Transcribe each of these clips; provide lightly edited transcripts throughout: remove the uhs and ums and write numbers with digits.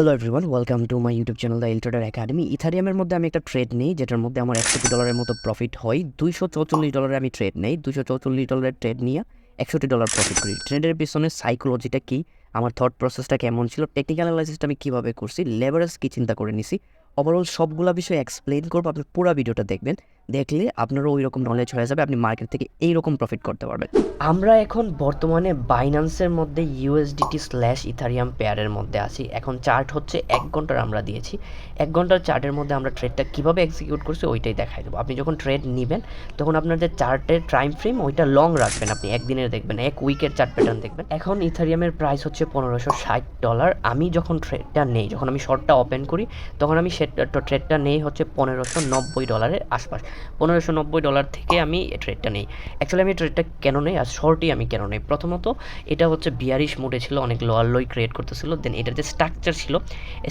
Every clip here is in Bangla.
Hello everyone, welcome to my YouTube channel the trader academy. ইথারিয়ামের মধ্যে আমি একটা ট্রেড নেই যেটার মধ্যে আমার $61 মতো প্রফিট হয়। $244 আমি ট্রেড নেই, $244 ট্রেড নিয়ে $61 প্রফিট করি। ট্রেডের পিছনে সাইকোলজিটা কী, আমার থট প্রসেসটা কেমন ছিল, টেকনিক্যাল অ্যানালাইসিসটা আমি কীভাবে করছি, লেভারেজ কী চিন্তা করে নিছি, ওভারঅল সবগুলো বিষয় এক্সপ্লেন করবো। আপনি পুরো ভিডিওটা দেখবেন, দেখলে আপনারও ওই রকম নলেজ হয়ে যাবে, আপনি মার্কেট থেকে এইরকম প্রফিট করতে পারবেন। আমরা এখন বর্তমানে বাইন্যান্সের মধ্যে USDT/ইথারিয়াম পেয়ারের মধ্যে আছি। এখন চার্ট হচ্ছে 1 ঘন্টার আমরা দিয়েছি। 1 ঘন্টার চার্টের মধ্যে আমরা ট্রেডটা কীভাবে এক্সিকিউট করছি ওইটাই দেখাই দেবো। আপনি যখন ট্রেড নেবেন তখন আপনার যে চার্টের টাইম ফ্রেম ওইটা লং রাখবেন, আপনি একদিনের দেখবেন, 1 উইকের চার্ট প্যাটার্ন দেখবেন। এখন ইথারিয়ামের প্রাইস হচ্ছে $1560। আমি যখন ট্রেডটা নেই, যখন আমি শর্টটা ওপেন করি তখন আমি ট্রেডটা নেই হচ্ছে $1590 আশপাশ। $1590 থেকে আমি ট্রেডটা নেই। অ্যাকচুয়ালি আমি ট্রেডটা কেন নেই আর শর্টই আমি কেন নেই, প্রথমত এটা হচ্ছে বিয়ারিশ মুডে ছিল, অনেক লোয়ার লোই ক্রিয়েট করতেছিল। দেন এটার যে স্ট্রাকচার ছিল,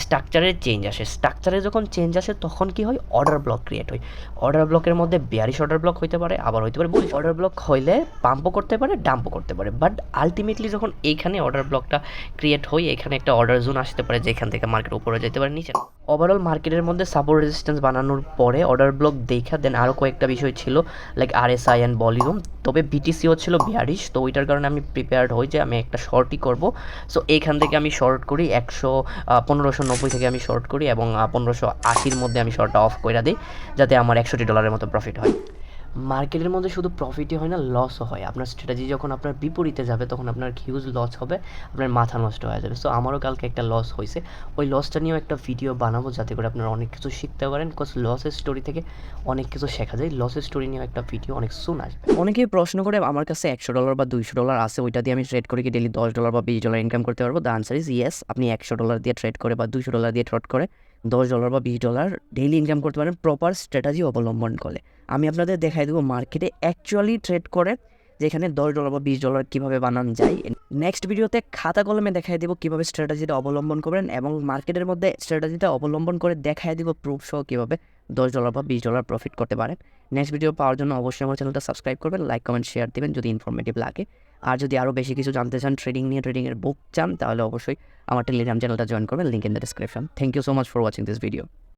স্ট্রাকচারের চেঞ্জ আসে। স্ট্রাকচারে যখন চেঞ্জ আসে তখন কি হয়, অর্ডার ব্লক ক্রিয়েট হয়। অর্ডার ব্লকের মধ্যে বিয়ারিশ অর্ডার ব্লক হইতে পারে, আবার হইতে পারে বুলিশ অর্ডার ব্লক হইলে পাম্পও করতে পারে, ডাম্পও করতে পারে। বাট আলটিমেটলি যখন এইখানে অর্ডার ব্লকটা ক্রিয়েট হয়, এখানে একটা অর্ডার জোন আসতে পারে যেখান থেকে মার্কেট উপরে যেতে পারে, নিচে। ওভারঅল মার্কেটের মধ্যে সাপোর্ট রেজিস্ট্যান্স বানানোর পরে অর্ডার ব্লক দেখা দেন আরও কয়েকটা বিষয় ছিল, লাইক RSI অ্যান্ড ভলিউম। তবে বিটিসিও ছিল বিয়ারিশ, তো ওইটার কারণে আমি প্রিপেয়ার্ড হই যে আমি একটা শর্টই করব। সো এইখান থেকে আমি শর্ট করি 1590 থেকে আমি শর্ট করি এবং 1580-র মধ্যে আমি শর্টটা অফ করে দিই, যাতে আমার $61 মতো প্রফিট হয়। মার্কেটের মধ্যে শুধু প্রফিটই হয় না, লসও হয়। আপনার স্ট্র্যাটেজি যখন আপনার বিপরীতে যাবে তখন আপনার হিউজ লস হবে, আপনার মাথা নষ্ট হয়ে যাবে। সো আমারও কালকে একটা লস হয়েছে, ওই লসটা নিয়েও একটা ভিডিও বানাবো যাতে করে আপনারা অনেক কিছু শিখতে পারেন। বিকজ লসের স্টোরি থেকে অনেক কিছু শেখা যায়। লসের স্টোরি নিয়েও একটা ভিডিও অনেক সুন আসবে। অনেকেই প্রশ্ন করে আমার কাছে $100 বা $200 আছে, ওইটা দিয়ে আমি ট্রেড করে কি ডেলি $10 বা $20 ইনকাম করতে পারবো? The answer is yes. আপনি $100 দিয়ে ট্রেড করে বা $200 দিয়ে ট্রেড করে $10 বা $20 ডেইলি ইনকাম করতে পারেন, প্রপার স্ট্র্যাটেজি অবলম্বন করে। আমি আপনাদের দেখাই দেবো মার্কেটে অ্যাকচুয়ালি ট্রেড করে যেখানে $10 বা $20 কীভাবে বানানো যায়। নেক্সট ভিডিওতে খাতা কলমে দেখাই দেবো কীভাবে স্ট্র্যাটেজিটা অবলম্বন করবেন, এবং মার্কেটের মধ্যে স্ট্র্যাটেজিটা অবলম্বন করে দেখাই দেবো প্রুফ সহ কীভাবে $10 বা $20 প্রফিট করতে পারেন। নেক্সট ভিডিও পাওয়ার জন্য অবশ্যই আমার চ্যানেলটা সাবস্ক্রাইব করবেন, লাইক কমেন্ট শেয়ার দেবেন যদি ইনফরমেটিভ লাগে। আর যদি আরও বেশি কিছু জানতে চান ট্রেডিং নিয়ে, ট্রেডিংয়ের বুক চান, তাহলে অবশ্যই আমার টেলিগ্রাম চ্যানেলটা জয়েন করবেন, link in the description. Thank you so much for watching this video.